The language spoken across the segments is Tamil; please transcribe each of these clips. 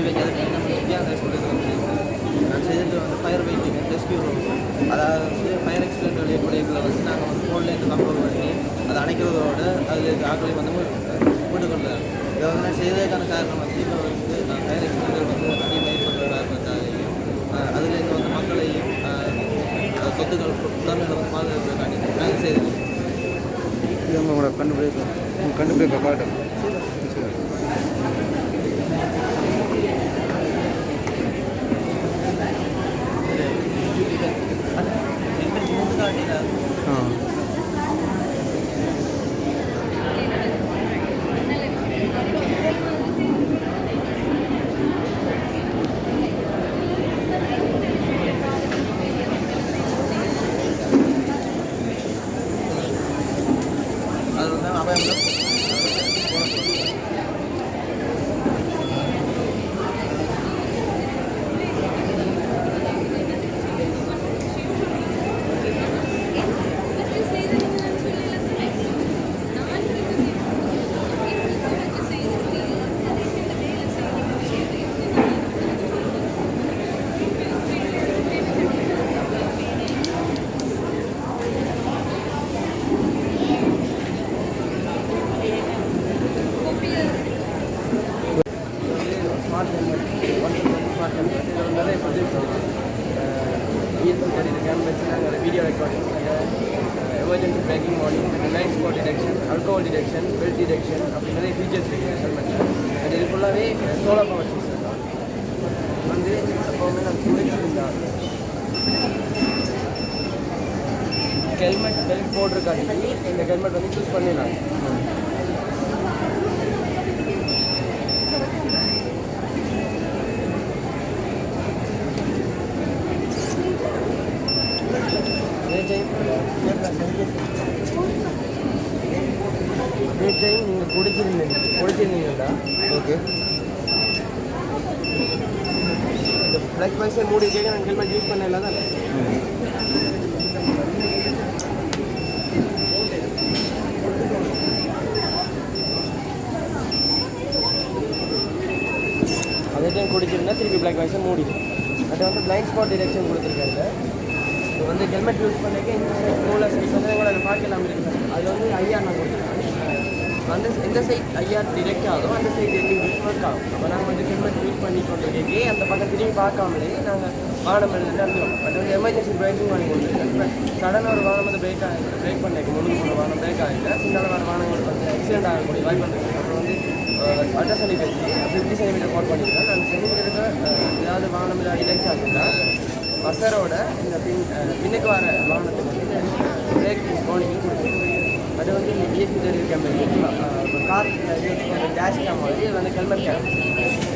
வைக்காத நம்ம இந்தியாவில் நான் செய்தது வந்து ஃபயர் வெயிட்டிங் ரெஸ்கியூ அதாவது வந்து ஃபயர் ஆக்சிடென்ட் ஏற்படைகளை வந்து நாங்கள் வந்து ஃபோன்லேருந்து கண்ட்ரோல் பண்ணி அதை அணைக்கிறதோட அதில் ஆக்களை வந்து போட்டுக்கொள்ளாது. இதை வந்து நான் செய்ததுக்கான காரணம் வந்து இப்போ வந்து ஃபயர் ஆக்சிடென்ட்கள் வந்து அதிகமாக ஏற்படுற காரணத்தாலேயும் அதுலேருந்து வந்து மக்களையும் சொத்துக்கள் உடமைகளை வந்து பாதுகாக்கிறதுக்காண்டி நாங்கள் செய்தது. இது உங்களோட கண்டுபிடிக்க காட்டும். அது வந்து அபாயம் ஸ்மார்ட் ஹெல்மெட் ஸ்மார்ட் ஹெல்மெட் இதில் வந்து நிறைய ப்ரொஜெக்ட் இயற்கை பண்ணியிருக்கேன் வச்சு நாங்கள் video recording emergency braking morning line spot detection alcohol detection belt detection அப்படி நிறைய ஃபீச்சர்ஸ் இருக்குது ஹெல்மெட்டில். அது இது ஃபுல்லாகவே சோலார் பவர் சிஸ்டம் தான். வந்து எப்போவுமே நான் குளிச்சிருந்தேன் ஹெல்மெட் பெல்ட் போட்டிருக்காட்டி இந்த ஹெல்மெட் வந்து சூஸ் பண்ணிடலாம். அதே டைம் நீங்கள் குடிச்சிருந்தீங்களா? ஓகே. இந்த பிளாக் பாக்ஸை மூடி கேட்க நாங்கள் ஹெல்மெட் யூஸ் பண்ணல தானே. அதே டைம் குடிச்சிருந்தா திருப்பி பிளாக் பாக்ஸை மூடிடும். அது வந்து பிளைண்ட் ஸ்பாட் டிடெக்ஷன் கொடுத்துருக்காங்க. இப்போ வந்து ஹெல்மெட் யூஸ் பண்ணிக்க இந்த சைட் மூல சைட் வந்து உங்களை பார்க்கலாம் இருக்குது. அது வந்து ஐஆர் நான் கொடுத்துருக்கேன். அந்த எந்த சைட் ஐஆர் டிரெக்ட் ஆகும் அந்த சைட் ஒர்க் ஆகும். அப்போ நாங்கள் வந்து ஹெல்மெட் யூஸ் பண்ணி கொண்டிருக்கே அந்த பக்கம் திரும்பி பார்க்காமலே நாங்கள் வாகனம் நடந்துடும். பட் வந்து எமர்ஜென்சி பிரேக்கிங் வாங்கி கொடுத்துருக்கேன். இப்போ சடனாக ஒரு வாகனம் வந்து பிரேக் பண்ணிக்க முன்னுக்கு போன வாகனம் பிரேக் ஆகிட்டு பின்னால் வர வாகனங்களுக்கு வந்து ஆக்சிடென்ட் ஆகக்கூடிய வாய்ப்பு இருக்குது. அப்புறம் வந்து அல்ட்ராசோனிக் வச்சு 50 சென்டிமீட்டர் கோட் பண்ணியிருக்கேன். அந்த சென்டிமீட்டருக்கு ஏதாவது வாகனம் ஏதாவது டிடெக்ட் ஆகிட்டா பஸ்ஸரோட இந்த பின்னுக்கு வர வாகனத்துக்கு வந்து பிரேக் வார்னிங் கொடுத்துருக்கோம். அது வந்து இஎஸ்பி டெலிவரி கம்பெனி இப்போ கார் டேஷ் கேம் மாதிரி இது வந்து ஹெல்மெட் கேம்.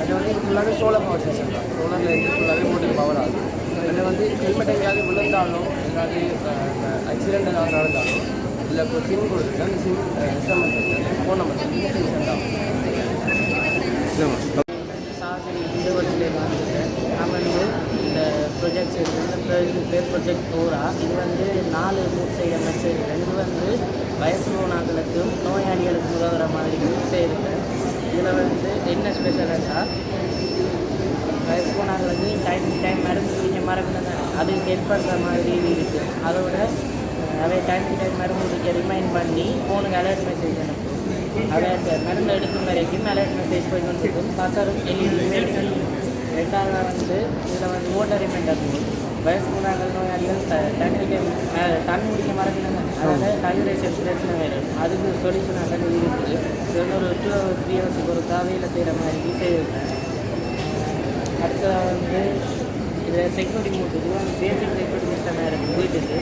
அது வந்து இது ஃபுல்லாகவே சோலார் பவர் சிஸ்டம் தான். சோலாரில் இருந்து ஃபுல்லாகவே மோட்டர் பவர் ஆகும். அதில் வந்து ஹெல்மெட் எங்கேயாவது விழுந்தாலும் ஏதாவது ஆக்சிடென்ட் ஏதாவது நடந்தாலும் இல்லை இப்போ சிம் கொடுத்துருக்கு. அந்த SIM SMS phone number SIM sent ஆகும். சாசரி இந்த வருஷத்துலேயே வந்துருக்கேன். நான் வந்து இந்த ப்ரொஜெக்ட்ஸ் இருக்குது. இது பேர் ப்ரொஜெக்ட் ஓரா. இது வந்து 4 செய்கிற மெசேஜ் இருக்குது. இது வந்து வயசு போனாக்களுக்கும் நோயாளிகளுக்கு உதவுற மாதிரி செய்திருக்கேன். இதில் வந்து என்ன ஸ்பெஷலாக வயசு போனாக்களுக்கு டைம் மருந்து குடிக்க மறக்கணும் தானே, அது ஹெல்ப் பண்ணுற மாதிரி இருக்குது. அதோட அதை டைம் மருந்து குடிக்க ரிமைண்ட் பண்ணி ஃபோனுக்கு அலர்ட் மெசேஜ் அனுப்பும். அலர்ட் மருந்து எடுக்கும் வரைக்கும் அலர்ட் மெசேஜ் போய் கொண்டிருக்கும். பசரும் எல்இடி. ரெண்டாவது வந்து இதில் வந்து ஓட்டர் ரிமைண்டர் வயசு போனாக்கள் நோயாளிகள் தண்ணி குடிக்க மறக்கணுங்க. அதனால் டையூரேஷன் பிரச்சனை வேணும். அதுக்கு சொல்யூஷனாக இருக்குது. இது வந்து ஒரு 2 hours 3 hours ஒரு காவையில் செய்கிற மாதிரி செய்திருக்கேன். அடுத்ததாக வந்து இதில் செக்யூரிட்டி மூட்டு இது வந்து பேசிக் செக்யூரிட்டி சிஸ்டமாக இருக்குது. வீட்டுக்கு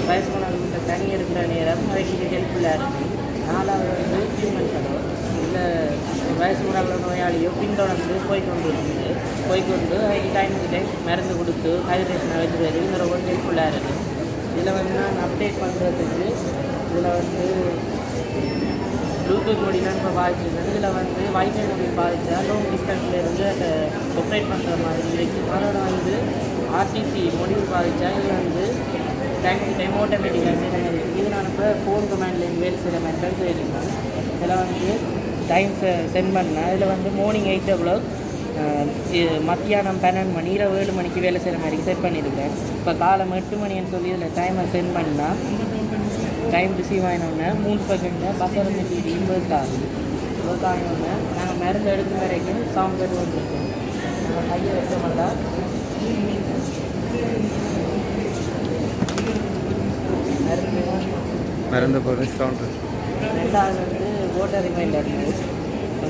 வயசு போனாக்கள் தண்ணி எடுக்கிற நேரம் அதுக்கு ஹெல்ப்ஃபுல்லாக இருக்குது. 4வது வந்து ஹியூமன் செலவு. இல்லை வயசு போனாக்கள் நோயாளியோ பின்தொடர்ந்து போய்கொண்டு அதுக்கு டைம் மருந்து கொடுத்து ஹைட்ரேஷன் வச்சுருவாரு. இது ரொம்ப ஹெல்ப்ஃபுல்லாக இருக்குது. இதில் வந்து நான் அப்டேட் பண்ணுறதுக்கு இதில் வந்து ப்ளூடூத் மொழிலாம் இப்போ பாதிச்சிருக்கேன். இதில் வந்து வைஃபை மொழி பாதித்தா லாங் டிஸ்டன்ஸ்லேருந்து அதை ஆப்ரேட் பண்ணுற மாதிரி இருக்குது. அதோட வந்து ஆர்டிசி மொழிவு பாதித்தா இது வந்து டைம் ஆட்டோமேட்டிக்காக செய்கிற மாதிரி இருக்குது. இது நான் இப்போ ஃபோன் கமாண்ட்லேருந்து வேலை செய்கிற மாதிரி தான் செய்திருக்கேன். இதில் வந்து டைம் சென்ட் பண்ணேன். இதில் வந்து மார்னிங் 8 o'clock மத்தியானம் 12 மணி இரவு 7 மணிக்கு வேலை செய்கிற மாதிரி செட் பண்ணியிருக்கேன். இப்போ காலம் 8 மணின்னு சொல்லி இதில் டைமை சென்ட் பண்ணால் டைம் ரிசீவ் ஆகினோடனே 3 செகண்டில் பசங்க டிவியும் ஒர்க் ஆகுது. ஒர்க் ஆகினோடனே நாங்கள் மருந்து எடுக்கும் வரைக்கும் சவுண்ட் கட்டு வந்துருக்கோம். நாங்கள் கையை வைக்க மாட்டோம். மருந்து போகிற சவுண்டு. ரெண்டாவது வந்து ஓட்டர் ரிமைண்டர்.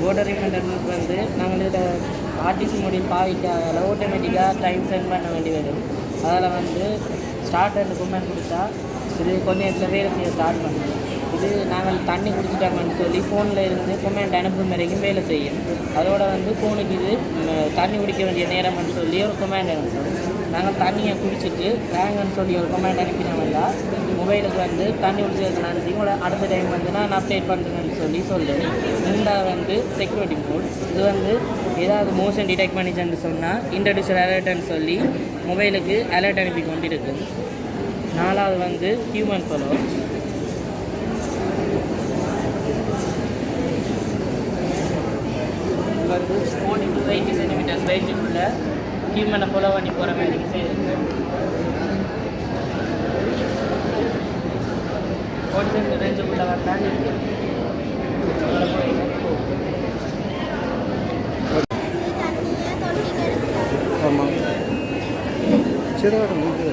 ஓட்டர் ரிமைண்டர் வந்து நாங்கள் இதில் ஆர்டிசி மொழியில் பாவிக்காத ஆட்டோமேட்டிக்காக டைம் சென்ட் பண்ண வேண்டி வரும். அதில் வந்து ஸ்டார்ட் அண்ட் குமெண்ட் கொடுத்தா இது கொஞ்சம் நேரத்தில் வேலை செய்ய ஸ்டார்ட் பண்ணுவோம். இது நாங்கள் தண்ணி குடிச்சிட்டோம்னு சொல்லி ஃபோனில் இருந்து கொமெண்ட் அனுப்பும் வரைக்கும் வேலை செய்யும். அதோட வந்து ஃபோனுக்கு இது தண்ணி குடிக்க வேண்டிய நேரம்னு சொல்லி ஒரு கொமெண்ட் அனுப்பும். நாங்கள் தண்ணியை குடிச்சிட்டு ரேங்கன்னு சொல்லி ஒரு கொமெண்ட் அனுப்பினோம்னா மொபைலுக்கு வந்து தண்ணி குடிச்சதுக்கு நன்றி உங்களை அடுத்த டைம் வந்து நான் அப்டேட் பண்ணுறேன்னு சொல்லி ரெண்டாவது வந்து செக்யூரிட்டி மோட். இது வந்து ஏதாவது மோஷன் டிடெக்ட் பண்ணிச்சுன்னு சொன்னால் இன்ட்ரடியூசர் அலர்ட்னு சொல்லி மொபைலுக்கு அலர்ட் அனுப்பி கொண்டு இருக்குது. நாலாவது வந்து ஹியூமன் ஃபாலோ. வந்து 40 to 80 சென்டிமீட்டர்ஸ் வெயிட்டுக்குள்ள ஹியூமனை ஃபாலோ பண்ணி போகிற மாதிரி செய்யுது. 40 சென்ட் ரேஞ்சுக்குள்ளே வந்தால் ஆமாம் சரி முடிஞ்சு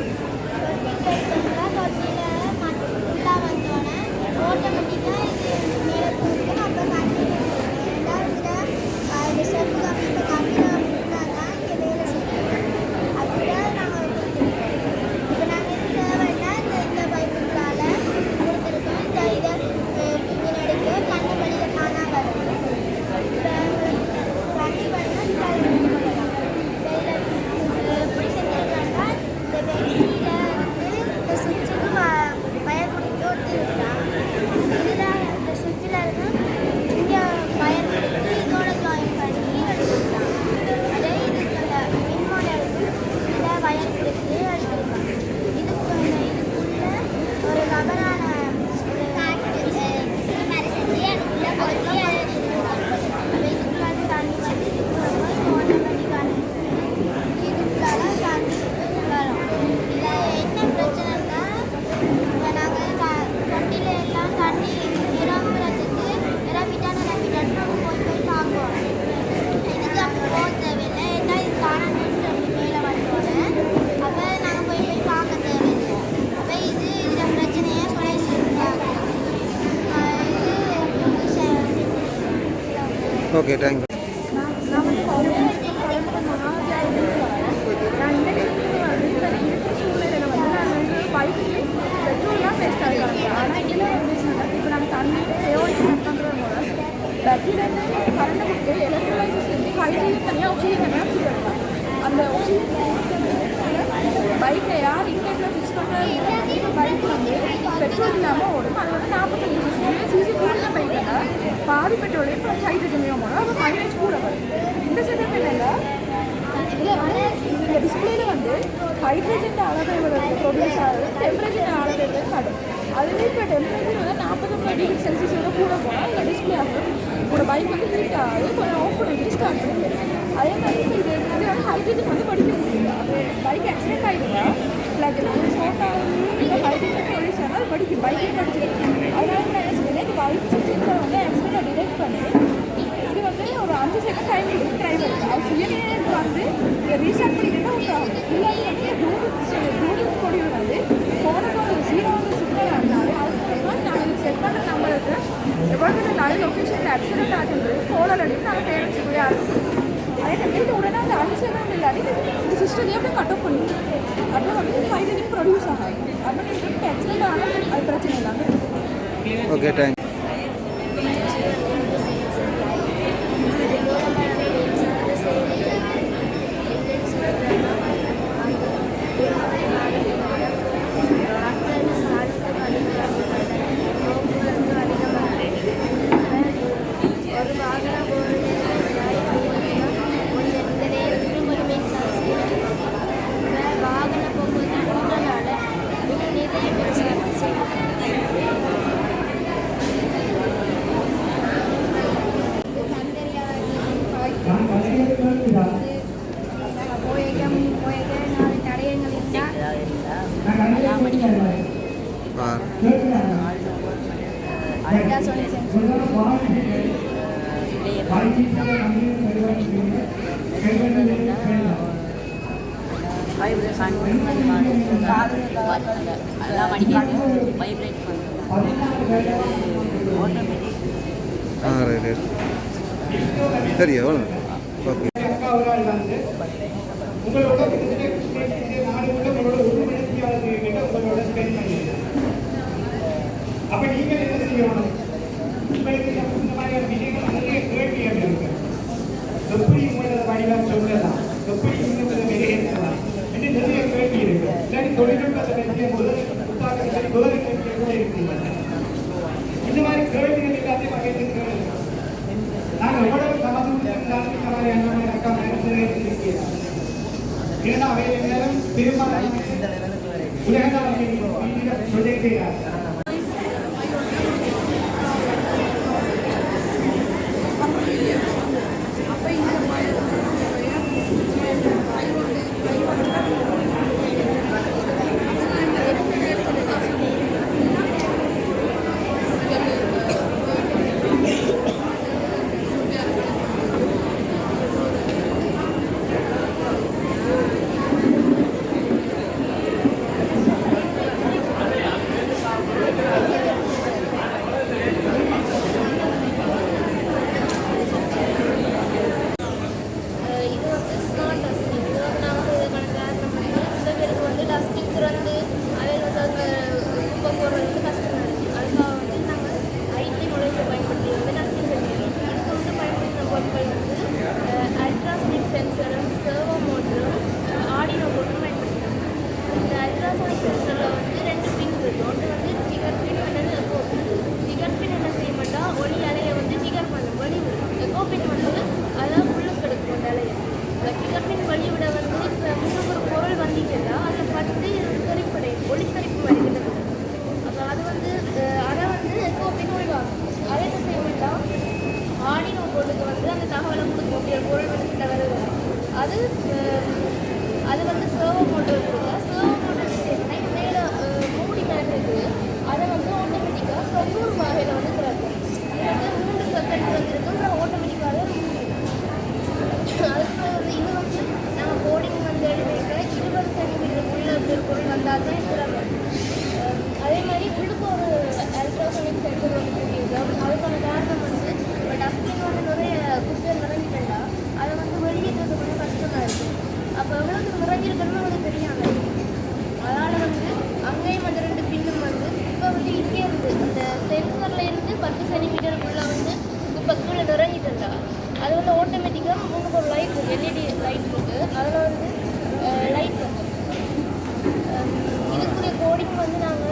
ஓகே தேங்க்யூ. அந்த பைக்கை யார் இன்டெக்டில் ஃபிக்ஸ் பண்ணுற பைக் வந்து பெட்ரோல் இல்லாமல் ஓடும். அது வந்து 45 சிசி கூட பைக்கில் பாதி பெட்ரோலே இப்போ ஹைட்ரஜன்லையும் போடும். அப்போ மைலேஜ் கூட வரும். இந்த செட்டப் என்னென்னா இதில் வந்து இந்த டிஸ்பிளேல வந்து ஹைட்ரஜன் அளவு ப்ரொடியூஸ் ஆகுது, டெம்பரேச்சர் அளவு காட்டும். அதுவே இப்போ டெம்பரேச்சர் வந்து 49 டிகிரி செல்சியஸோட கூட போனால் இந்த டிஸ்பிளே ஆகும். உங்களோட பைக் வந்து ஹீட் ஆகுது, கொஞ்சம் ஆஃப் பண்ணி ஸ்டார்ட் பண்ணுது. அதே மாதிரி இப்போ இது வந்து ஹைட்ரஜன் வந்து படிக்க முடியல. அது பைக் ஆக்சிடென்ட் ஆகிடுதா லைக் ஷார்ட் ஆகுது, இப்போ ஹைட்ரஜன் ப்ரொடியூஸ் ஆனால் அது படிக்கும், பைக்கே படிச்சிருக்கு. அதனால நான் என்ன சொல்லுவேன், இந்த பைக் சென்சரை வந்து ஆக்சிடென்ட்டை டிடெக்ட் பண்ணி இது வந்து ஒரு 5 செகண்ட் டைம் கொடுக்கும் டிரைவருக்கு. அது சுயநேரத்துக்கு வந்து இதை ரீசார்ட் பண்ணிட்டு உண்டாகும். இல்லாட்டி வந்து இந்த ப்ளூடூத் பொடியில் வந்து போனப்போ ஒரு 0 சிக்னல் ஆகினாலும் அதுக்கு வந்து நாங்கள் இது செட் பண்ணுற நம்மளுக்கு எவ்வளோ நல்ல லொக்கேஷனில் ஆக்சிடென்ட் ஆகுது கோலர் அடித்து நாங்கள் பேரண்ட்ஸுக்கு போய் ஆரம்பிக்கும். அதே டைம் உடனே அந்த 5 செகண்ட் இல்லாட்டி இந்த சிஸ்டத்தையே அப்படியே கட் ஆஃப் பண்ணிடும். அப்போ வந்து ஹைட்ரஜன் ப்ரொடியூஸ் ஆகாது. அப்போ நீங்கள் ஆக்சிடென்ட் ஆனால் அது பிரச்சனை இல்லாமல். Okay thanks. எல்லாம் அடிக்கிறது வைப்ரேட் பண்ணுறது ஆட்டோமேட்டிக் ரைட் சரி எவ்வளோ ஓகே உங்களோட உங்களோட உறுப்பினர்கிட்ட உங்களோட ஸ்பெண்ட் பண்ணிடுங்க. அப்ப நீங்க என்ன செய்யணும்? உங்களுக்கு இந்த மாதிரியான விஷயங்கள் நிறைய கேள்விகள் இருக்கு. எப்படி உங்களோட வடிவம் சொல்லலாம், எப்படி உங்களோட வெளியேற்றலாம் என்று நிறைய கேள்வி இருக்கு. இல்லாட்டி தொழில்நுட்பத்தை பற்றிய முதல் புத்தாக்கத்தில் முதல் கேள்வியை கூட இருக்கிறீங்க. இந்த மாதிரி கேள்விகள் எல்லாத்தையும் வகைத்து கேளுங்க. நாங்கள் எவ்வளவு சமத்துவம் இந்த மாதிரி அக்கா இருக்கிறோம். ஏன்னா அவைய நேரம் பெரும்பாலான உலக ப்ரொஜெக்ட் அது வந்து சர்வோ மோட்டர் இருக்குல்ல, சர்வோ மோட்டர் சேர்த்துனா மேலே மூடி மேலே இருக்குது. அதை வந்து ஆட்டோமேட்டிக்காக 90 வகையில் வந்து கிடக்கும். இது வந்து 3 செகண்ட் வந்து இருக்கும். ஆட்டோமேட்டிக்காக அதுக்கு வந்து இது வந்து நாங்கள் கோடிங் வந்து எழுதிக்க 20 சென்டிமீட்டருக்குள்ளே இருக்கிற பொருள் வந்தால் தான் இருக்கிறாங்க. அதே மாதிரி உள்ளுக்கு ஒரு அல்ட்ராசோனிக் சென்சர் வந்து கூட்டியிருக்கோம். அதுக்கான காரணம் வந்து இப்போ டஸ்ட்பின் வந்து நிறைய குப்பைகள் நிறைஞ்சிட்டா அதை வந்து வெளியேற்றது கொஞ்சம் கஷ்டமாக இருக்குது. அப்போ எவ்வளோக்கு நிறைஞ்சிருக்கணும்னு அது தெரியாமல் இருக்குது. அதனால் வந்து அங்கேயும் வந்து 2 பின்னும் வந்து இப்போ வந்து இங்கே இருந்து அந்த சென்சரில் இருந்து 10 சென்டிமீட்டருக்குள்ளே வந்து இப்போ கீழே நிறைஞ்சிட்டுண்டா அது வந்து ஆட்டோமேட்டிக்காக உங்களுக்கு ஒரு லைட் இருக்குது, எல்இடி லைட் இருக்குது. அதில் வந்து லைட் வந்து இதுக்குரிய கோடிங் வந்து நாங்கள்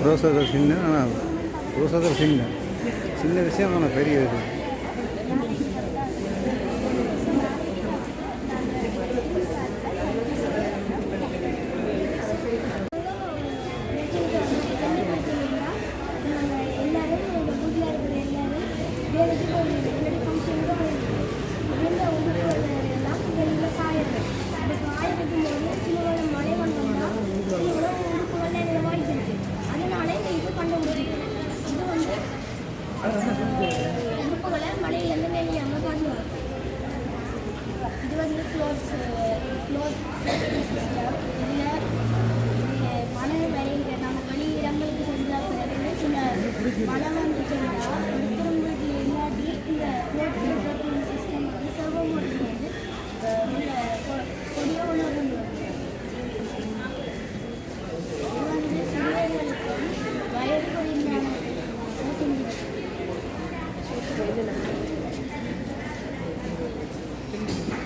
ப்ரோசஸர் சின்ன ஆனால் ப்ரோசஸர் சின்ன விஷயம் ஆனால் பெரிய இது. இது வந்து க்ளோஸ் மழை விளையிற நம்ம வெளி இடங்களுக்கு செஞ்சால் பிறகு சில மழை வந்து செஞ்சால் இருக்கிற வீட்டில் இல்லாட்டி இந்த க்ளோஸ் சிஸ்டம் வந்து சர்வ மோட்டர் வந்து கொடிய உணர்வு இது வந்து சிறுவர்களுக்கும் வயதுகளின்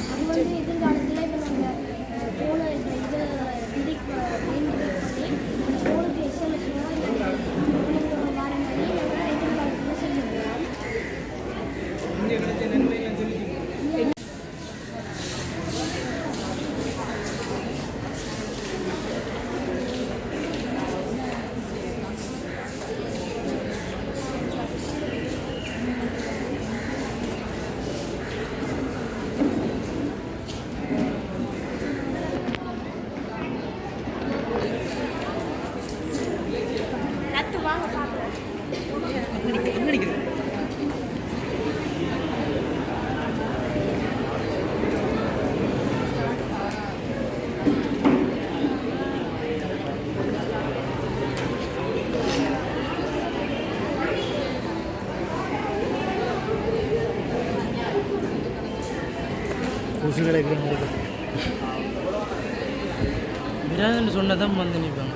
அது வந்து எதிர்காலத்தில் இப்போ நாங்கள் ஃபோனை இது டிடிக் பண்ணி அந்த ஃபோனுக்கு எஸ்எம்எஸ் வர மாதிரி நாங்கள் எதிர்காலத்தில் செஞ்சுருக்கோம். விராதுன்னு சொன்னதான் வந்து நிற்பாங்க.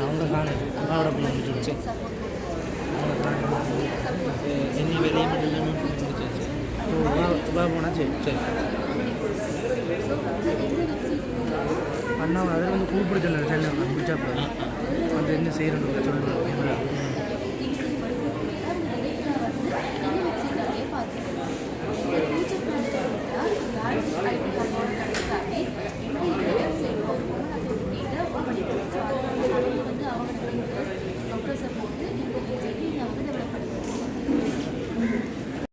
அவங்க காணும் அவரோட முடிச்சு என்ன வெளியே மட்டும் எல்லாமே போனா சரி சரி அண்ணா அதில் வந்து கூப்பிடுச்சு சென்னை முடிச்சா வந்து என்ன செய்யணும் சொல்லுங்கள்.